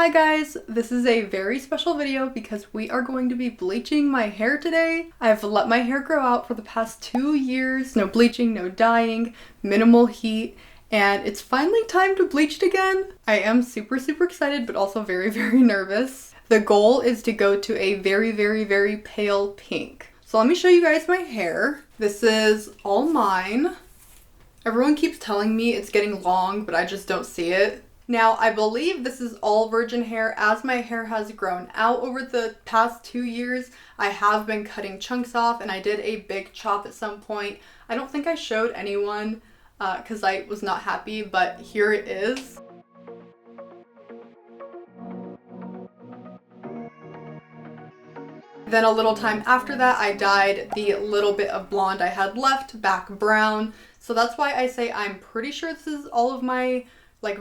Hi guys, this is a very special video because we are going to be bleaching my hair today. I've let my hair grow out for the past 2 years. No bleaching, no dyeing, minimal heat, and it's finally time to bleach it again. I am super excited, but also very nervous. The goal is to go to a very pale pink. So let me show you guys my hair. This is all mine. Everyone keeps telling me it's getting long, but I just don't see it. Now, I believe this is all virgin hair. As my hair has grown out over the past 2 years, I have been cutting chunks off, and I did a big chop at some point. I don't think I showed anyone because I was not happy, but here it is. Then a little time after that, I dyed the little bit of blonde I had left back brown. So that's why I say I'm pretty sure this is all of my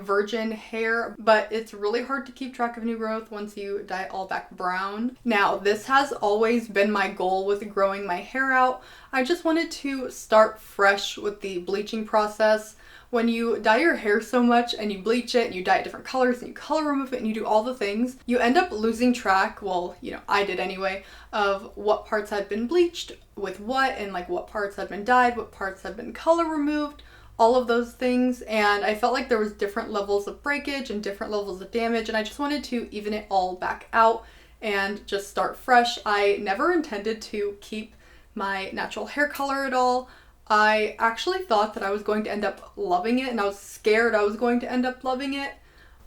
virgin hair, but it's really hard to keep track of new growth once you dye it all back brown. Now, this has always been my goal with growing my hair out. I just wanted to start fresh with the bleaching process. When you dye your hair so much and you bleach it and you dye it different colors and you color remove it and you do all the things, you end up losing track, well, I did anyway, of what parts had been bleached with what and what parts had been dyed, what parts had been color removed, all of those things. And I felt like there was different levels of breakage and different levels of damage, and I just wanted to even it all back out and just start fresh. I never intended to keep my natural hair color at all. I actually thought that I was going to end up loving it, and I was scared I was going to end up loving it,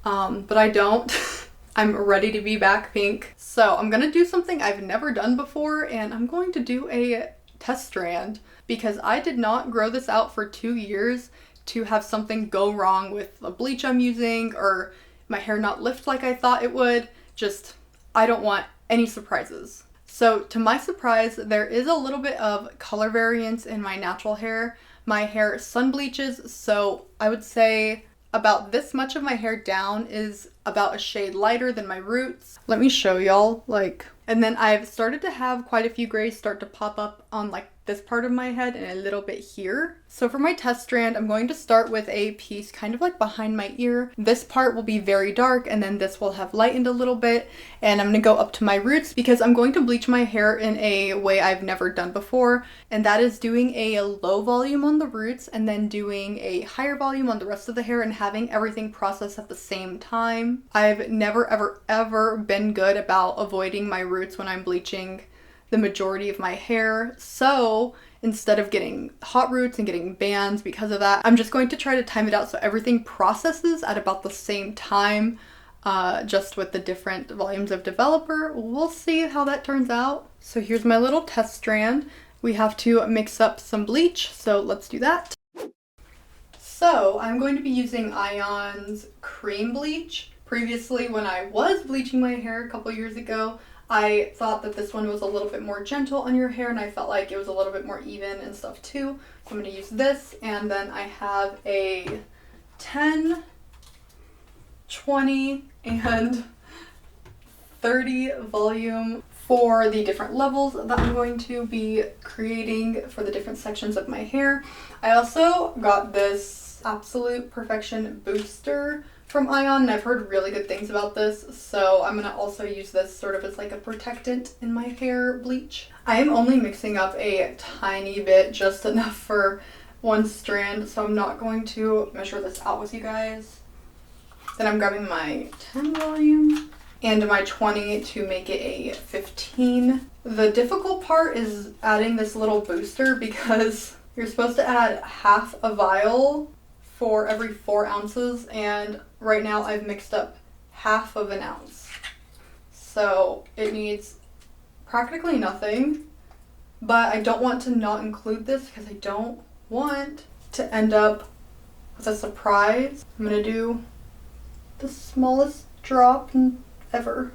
but I don't. I'm ready to be back pink. So I'm gonna do something I've never done before, and I'm going to do a test strand because I did not grow this out for 2 years to have something go wrong with the bleach I'm using or my hair not lift like I thought it would. I don't want any surprises. So to my surprise, there is a little bit of color variance in my natural hair. My hair sun bleaches, so I would say about this much of my hair down is about a shade lighter than my roots. Let me show y'all, and then I've started to have quite a few grays start to pop up on this part of my head and a little bit here. So for my test strand, I'm going to start with a piece kind of behind my ear. This part will be very dark, and then this will have lightened a little bit, and I'm gonna go up to my roots because I'm going to bleach my hair in a way I've never done before, and that is doing a low volume on the roots and then doing a higher volume on the rest of the hair and having everything process at the same time. I've never ever been good about avoiding my roots when I'm bleaching the majority of my hair, so instead of getting hot roots and getting bands because of that, I'm just going to try to time it out so everything processes at about the same time, just with the different volumes of developer. We'll see how that turns out. So here's my little test strand. We have to mix up some bleach, so let's do that. So I'm going to be using Ion's cream bleach. Previously, when I was bleaching my hair a couple years ago, I thought that this one was a little bit more gentle on your hair, and I felt like it was a little bit more even and stuff too. So I'm going to use this, and then I have a 10, 20, and 30 volume for the different levels that I'm going to be creating for the different sections of my hair. I also got this Absolute Perfection Booster from Ion, and I've heard really good things about this, so I'm gonna also use this sort of as a protectant in my hair bleach. I am only mixing up a tiny bit, just enough for one strand, so I'm not going to measure this out with you guys. Then I'm grabbing my 10 volume and my 20 to make it a 15. The difficult part is adding this little booster because you're supposed to add half a vial for every 4 ounces, and right now I've mixed up half of an ounce. So it needs practically nothing, but I don't want to not include this because I don't want to end up with a surprise. I'm gonna do the smallest drop ever.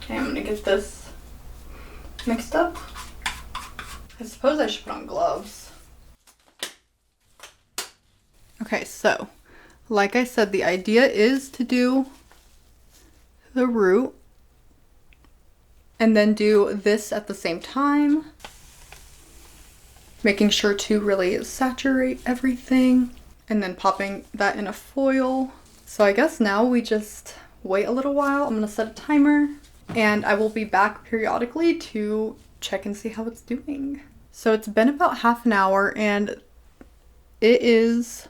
Okay, I'm gonna get this mixed up. I suppose I should put on gloves. Okay, so like I said, the idea is to do the root and then do this at the same time, making sure to really saturate everything, and then popping that in a foil. So I guess now we just wait a little while. I'm gonna set a timer and I will be back periodically to check and see how it's doing. So it's been about half an hour and it is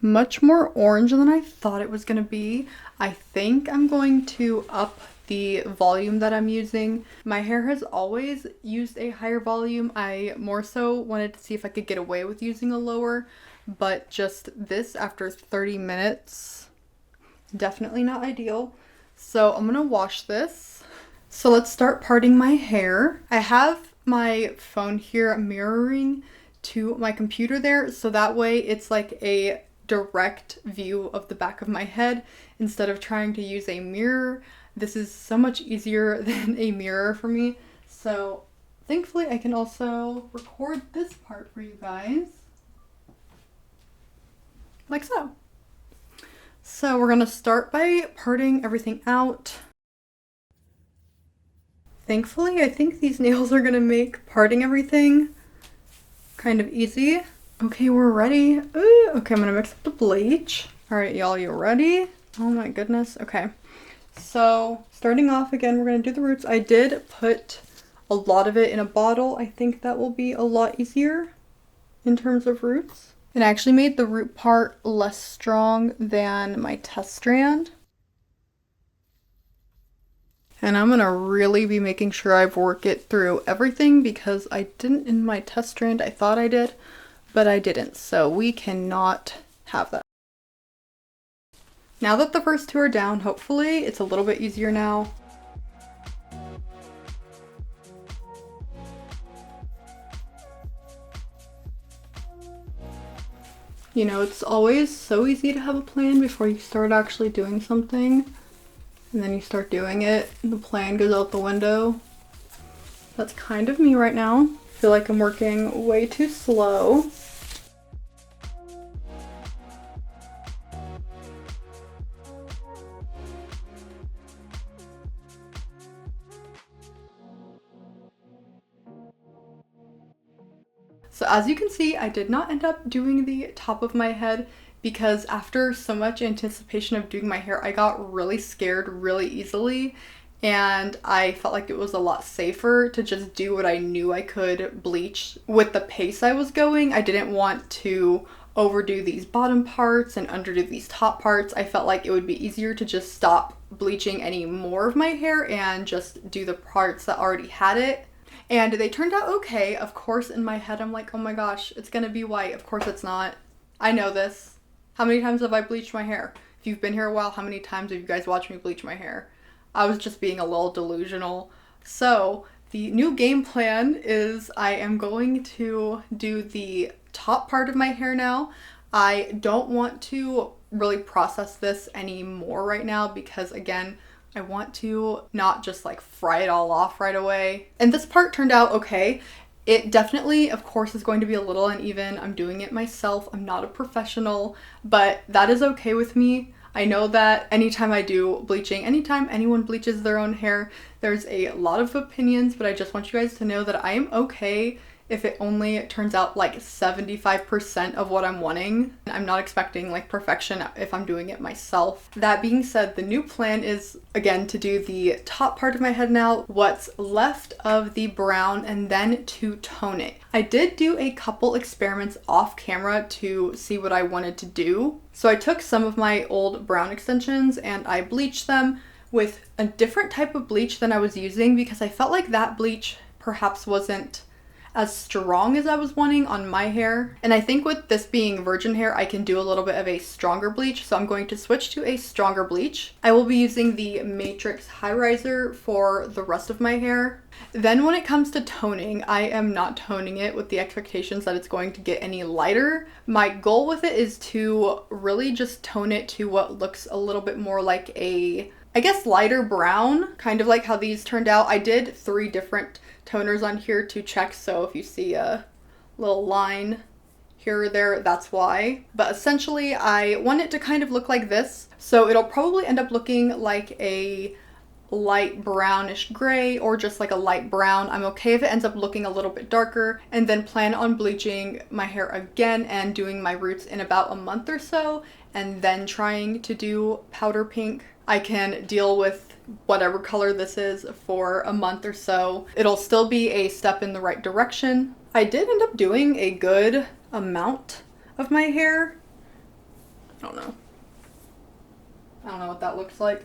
much more orange than I thought it was gonna be. I think I'm going to up the volume that I'm using. My hair has always used a higher volume. I more so wanted to see if I could get away with using a lower, but just this after 30 minutes, definitely not ideal. So I'm gonna wash this. So let's start parting my hair. I have my phone here mirroring to my computer there, so that way it's like a direct view of the back of my head instead of trying to use a mirror. This is so much easier than a mirror for me. So thankfully I can also record this part for you guys. Like so. So we're gonna start by parting everything out. Thankfully, I think these nails are gonna make parting everything kind of easy. Okay, we're ready. Ooh, okay, I'm gonna mix up the bleach. All right, y'all, you ready? Oh my goodness. Okay, so starting off again, we're gonna do the roots. I did put a lot of it in a bottle. I think that will be a lot easier in terms of roots. It actually made the root part less strong than my test strand. And I'm gonna really be making sure I work it through everything because I didn't in my test strand. I thought I did, but I didn't. So we cannot have that. Now that the first two are down, hopefully it's a little bit easier now. You know, it's always so easy to have a plan before you start actually doing something. And then you start doing it and the plan goes out the window. That's kind of me right now. I feel like I'm working way too slow. So as you can see, I did not end up doing the top of my head because after so much anticipation of doing my hair, I got really scared really easily, and I felt like it was a lot safer to just do what I knew I could bleach with the pace I was going. I didn't want to overdo these bottom parts and underdo these top parts. I felt like it would be easier to just stop bleaching any more of my hair and just do the parts that already had it. And they turned out okay. Of course, in my head, I'm like, oh my gosh, it's gonna be white. Of course it's not. I know this. How many times have I bleached my hair? If you've been here a while, how many times have you guys watched me bleach my hair? I was just being a little delusional. So the new game plan is I am going to do the top part of my hair now. I don't want to really process this anymore right now because, again, I want to not just like fry it all off right away. And this part turned out okay. It definitely, of course, is going to be a little uneven. I'm doing it myself. I'm not a professional, but that is okay with me. I know that anytime I do bleaching, anytime anyone bleaches their own hair, there's a lot of opinions, but I just want you guys to know that I am okay if it only turns out like 75% of what I'm wanting. I'm not expecting like perfection if I'm doing it myself. That being said, the new plan is again to do the top part of my head now, what's left of the brown, and then to tone it. I did do a couple experiments off camera to see what I wanted to do. So I took some of my old brown extensions and I bleached them with a different type of bleach than I was using because I felt like that bleach perhaps wasn't as strong as I was wanting on my hair. And I think with this being virgin hair, I can do a little bit of a stronger bleach. So I'm going to switch to a stronger bleach. I will be using the Matrix High Riser for the rest of my hair. Then when it comes to toning, I am not toning it with the expectations that it's going to get any lighter. My goal with it is to really just tone it to what looks a little bit more like a, I guess, lighter brown, kind of like how these turned out. I did 3 different toners on here to check, so if you see a little line here or there, that's why. But essentially, I want it to kind of look like this. So it'll probably end up looking like a light brownish gray or just like a light brown. I'm okay if it ends up looking a little bit darker, and then plan on bleaching my hair again and doing my roots in about a month or so, and then trying to do powder pink I can deal with whatever color this is for a month or so. It'll still be a step in the right direction. I did end up doing a good amount of my hair. I don't know. I don't know what that looks like.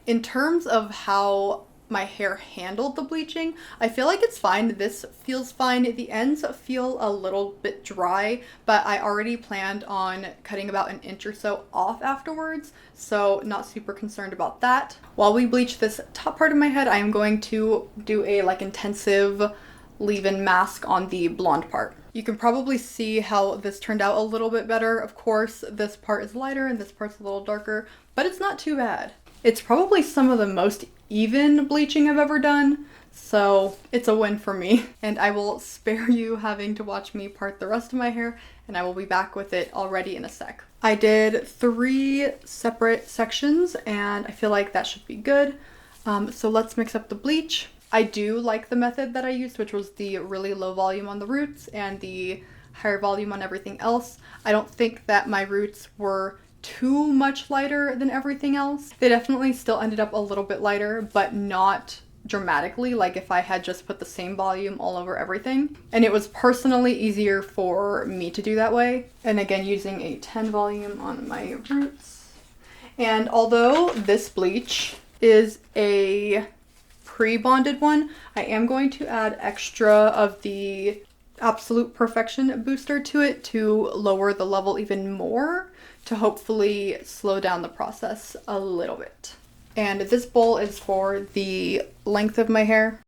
In terms of how my hair handled the bleaching, I feel like it's fine. This feels fine. The ends feel a little bit dry, but I already planned on cutting about an inch or so off afterwards, so not super concerned about that. While we bleach this top part of my head, I am going to do a intensive leave-in mask on the blonde part. You can probably see how this turned out a little bit better. Of course, this part is lighter and this part's a little darker, but it's not too bad. It's probably some of the most even bleaching I've ever done, so it's a win for me. And I will spare you having to watch me part the rest of my hair, and I will be back with it already in a sec. I did 3 separate sections, and I feel like that should be good. So let's mix up the bleach. I do like the method that I used, which was the really low volume on the roots and the higher volume on everything else. I don't think that my roots were too much lighter than everything else. They definitely still ended up a little bit lighter, but not dramatically, like if I had just put the same volume all over everything. And it was personally easier for me to do that way. And again, using a 10 volume on my roots. And although this bleach is a pre-bonded one, I am going to add extra of the Absolute Perfection booster to it to lower the level even more, to hopefully slow down the process a little bit. And this bowl is for the length of my hair.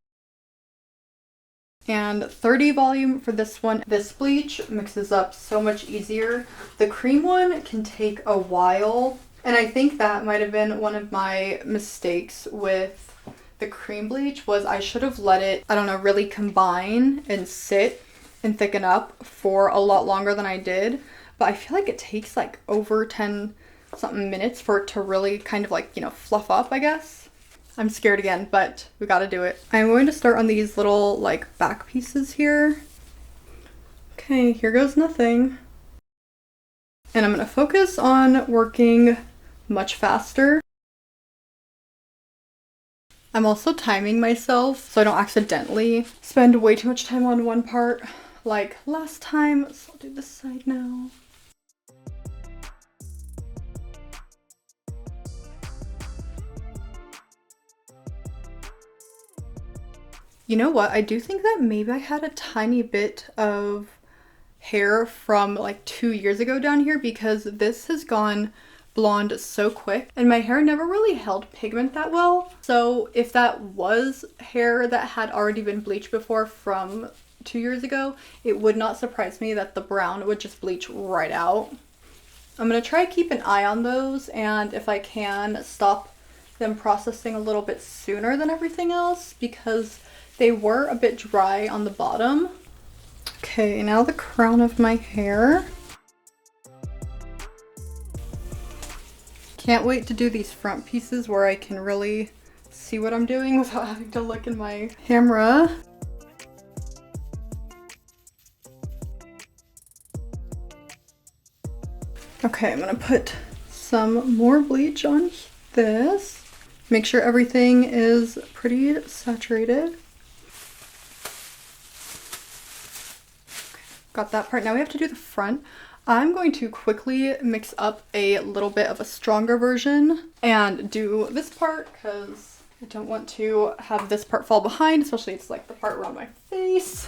And 30 volume for this one. This bleach mixes up so much easier. The cream one can take a while, and I think that might have been one of my mistakes with the cream bleach, was I should have let it, I don't know, really combine and sit and thicken up for a lot longer than I did. But I feel like it takes over 10 something minutes for it to really kind of fluff up, I guess. I'm scared again, but we gotta do it. I'm going to start on these little back pieces here. Okay, here goes nothing. And I'm gonna focus on working much faster. I'm also timing myself so I don't accidentally spend way too much time on one part like last time. So I'll do this side now. You know what? I do think that maybe I had a tiny bit of hair from 2 years ago down here, because this has gone blonde so quick and my hair never really held pigment that well. So if that was hair that had already been bleached before from 2 years ago, it would not surprise me that the brown would just bleach right out. I'm gonna try to keep an eye on those, and if I can, stop them processing a little bit sooner than everything else, because they were a bit dry on the bottom. Okay, now the crown of my hair. Can't wait to do these front pieces where I can really see what I'm doing without having to look in my camera. Okay, I'm gonna put some more bleach on this. Make sure everything is pretty saturated. Got that part. Now we have to do the front. I'm going to quickly mix up a little bit of a stronger version and do this part, because I don't want to have this part fall behind, especially it's the part around my face.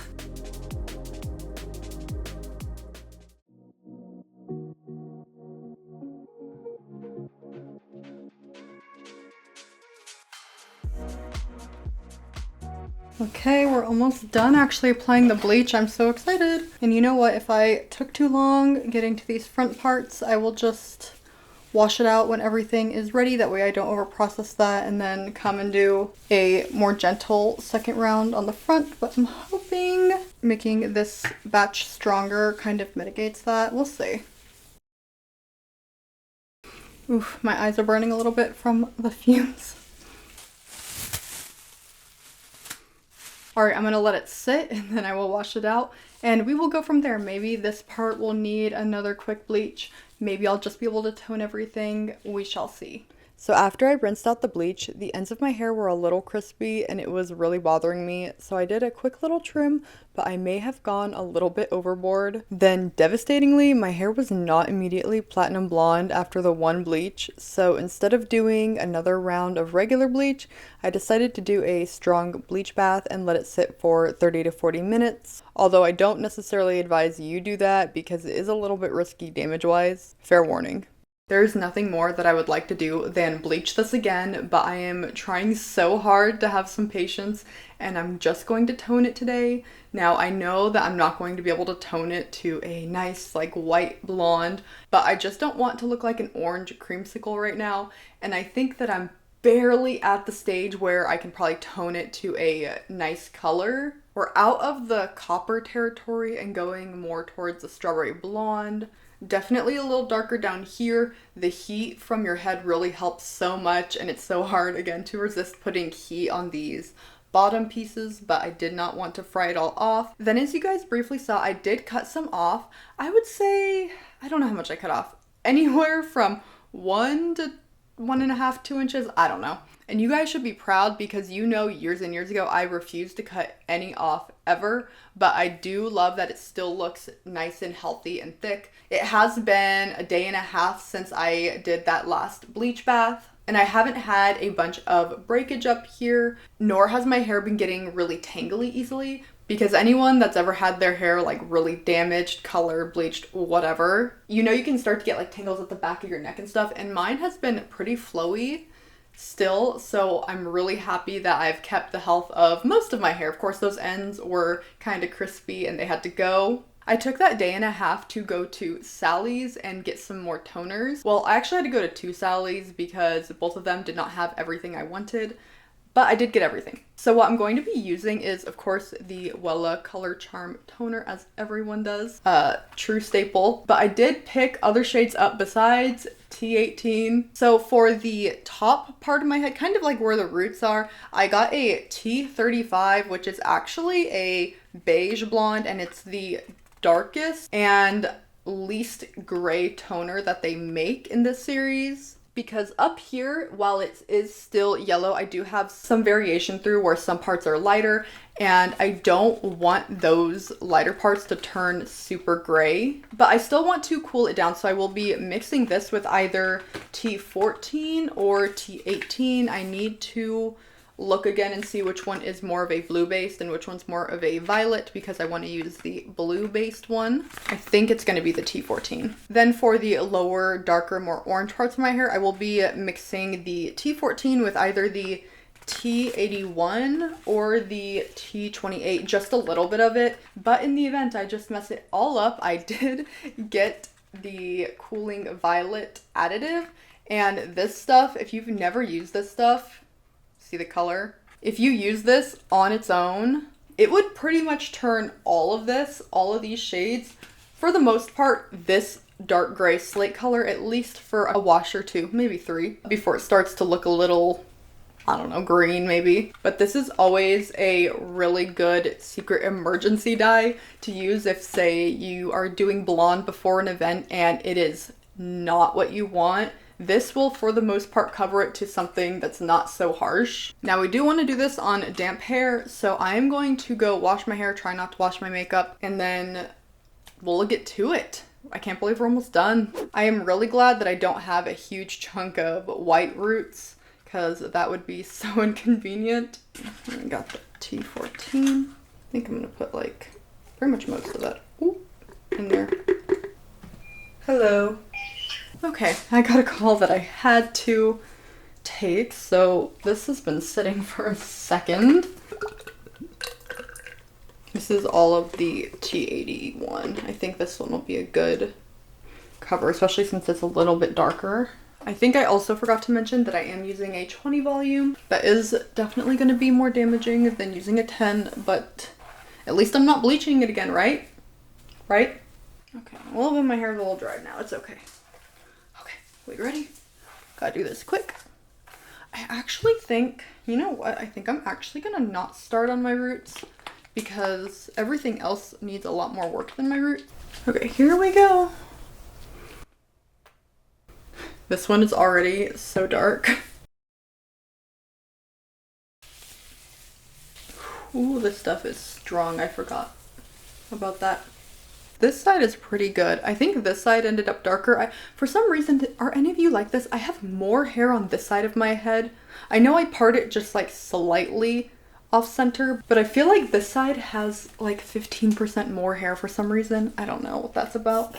Okay, we're almost done actually applying the bleach. I'm so excited. And you know what? If I took too long getting to these front parts, I will just wash it out when everything is ready. That way I don't overprocess that and then come and do a more gentle second round on the front. But I'm hoping making this batch stronger kind of mitigates that. We'll see. Oof, my eyes are burning a little bit from the fumes. All right, I'm gonna let it sit and then I will wash it out and we will go from there. Maybe this part will need another quick bleach. Maybe I'll just be able to tone everything. We shall see. So after I rinsed out the bleach, the ends of my hair were a little crispy and it was really bothering me. So I did a quick little trim, but I may have gone a little bit overboard. Then devastatingly, my hair was not immediately platinum blonde after the one bleach. So instead of doing another round of regular bleach, I decided to do a strong bleach bath and let it sit for 30 to 40 minutes. Although I don't necessarily advise you do that because it is a little bit risky damage-wise. Fair warning. There's nothing more that I would like to do than bleach this again, but I am trying so hard to have some patience and I'm just going to tone it today. Now I know that I'm not going to be able to tone it to a nice like white blonde, but I just don't want to look like an orange creamsicle right now, and I think that I'm barely at the stage where I can probably tone it to a nice color. We're out of the copper territory and going more towards the strawberry blonde. Definitely a little darker down here. The heat from your head really helps so much, and it's so hard again to resist putting heat on these bottom pieces, but I did not want to fry it all off. Then as you guys briefly saw, I did cut some off. I would say, I don't know how much I cut off. Anywhere from 1 to 1.5, 2 inches, I don't know. And you guys should be proud because you know years and years ago I refused to cut any off ever, but I do love that it still looks nice and healthy and thick. It has been a day and a half since I did that last bleach bath, and I haven't had a bunch of breakage up here, nor has my hair been getting really tangly easily, because anyone that's ever had their hair like really damaged, color, bleached, whatever, you know you can start to get like tangles at the back of your neck and stuff, and mine has been pretty flowy still, so I'm really happy that I've kept the health of most of my hair. Of course, those ends were kind of crispy and they had to go. I took that day and a half to go to Sally's and get some more toners. Well, I actually had to go to 2 Sally's because both of them did not have everything I wanted, but I did get everything. So what I'm going to be using is, of course, the Wella Color Charm Toner, as everyone does. True staple. But I did pick other shades up besides T18. So for the top part of my head, kind of like where the roots are, I got a T35, which is actually a beige blonde, and it's the darkest and least gray toner that they make in this series. Because up here, while it is still yellow, I do have some variation through where some parts are lighter, and I don't want those lighter parts to turn super gray, but I still want to cool it down, so I will be mixing this with either T14 or T18. I need to look again and see which one is more of a blue based and which one's more of a violet, because I want to use the blue based one. I think it's going to be the T14. Then for the lower, darker, more orange parts of my hair, I will be mixing the T14 with either the T81 or the T28, just a little bit of it. But in the event I just mess it all up, I did get the cooling violet additive, and this stuff, if you've never used this stuff, see the color? If you use this on its own, it would pretty much turn all of these shades, for the most part, this dark gray slate color, at least for a wash or 2, maybe 3, before it starts to look a little, I don't know, green maybe. But this is always a really good secret emergency dye to use if, say, you are doing blonde before an event and it is not what you want. This will, for the most part, cover it to something that's not so harsh. Now, we do want to do this on damp hair, so I am going to go wash my hair, try not to wash my makeup, and then we'll get to it. I can't believe we're almost done. I am really glad that I don't have a huge chunk of white roots, because that would be so inconvenient. I got the T14. I think I'm going to put, like, pretty much most of that in there. Hello. Okay, I got a call that I had to take, so this has been sitting for a second. This is all of the T81. I think this one will be a good cover, especially since it's a little bit darker. I think I also forgot to mention that I am using a 20 volume. That is definitely going to be more damaging than using a 10, but at least I'm not bleaching it again, right? Right? Okay, a little bit of my hair is a little dry now. It's okay. We ready? Gotta do this quick. I actually think, you know what? I think I'm actually gonna not start on my roots because everything else needs a lot more work than my roots. Okay, here we go. This one is already so dark. Ooh, this stuff is strong. I forgot about that. This side is pretty good. I think this side ended up darker. For some reason, are any of you like this? I have more hair on this side of my head. I know I part it just like slightly off center, but I feel like this side has like 15% more hair for some reason. I don't know what that's about.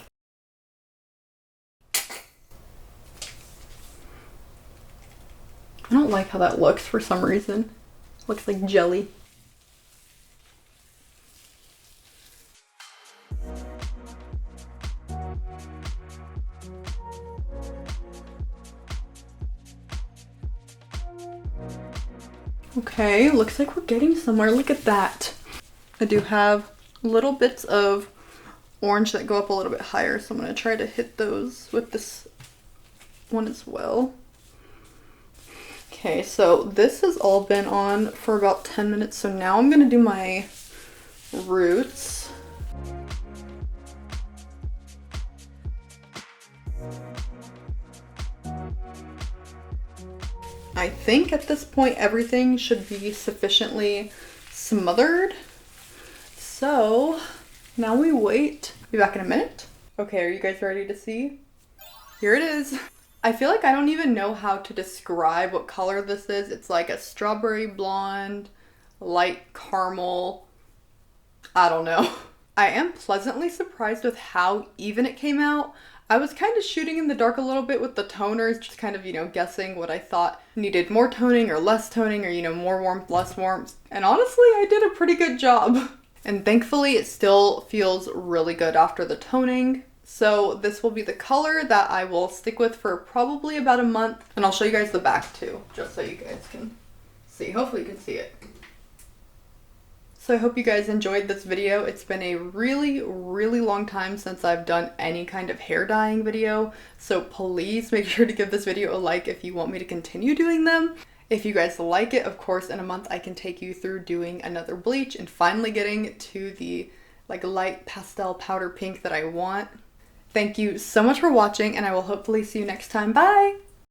I don't like how that looks for some reason. Looks like jelly. Okay, looks like we're getting somewhere. Look at that. I do have little bits of orange that go up a little bit higher, so I'm going to try to hit those with this one as well. Okay, so this has all been on for about 10 minutes, so now I'm going to do my roots. I think at this point everything should be sufficiently smothered. So now we wait. Be back in a minute. Okay, are you guys ready to see? Here it is. I feel like I don't even know how to describe what color this is. It's like a strawberry blonde, light caramel. I don't know. I am pleasantly surprised with how even it came out. I was kind of shooting in the dark a little bit with the toners, just kind of, guessing what I thought needed more toning or less toning or, more warmth, less warmth. And honestly, I did a pretty good job. And thankfully, it still feels really good after the toning. So this will be the color that I will stick with for probably about a month. And I'll show you guys the back too, just so you guys can see. Hopefully you can see it. So I hope you guys enjoyed this video. It's been a really, really long time since I've done any kind of hair dyeing video. So please make sure to give this video a like if you want me to continue doing them. If you guys like it, of course, in a month I can take you through doing another bleach and finally getting to the light pastel powder pink that I want. Thank you so much for watching, and I will hopefully see you next time. Bye!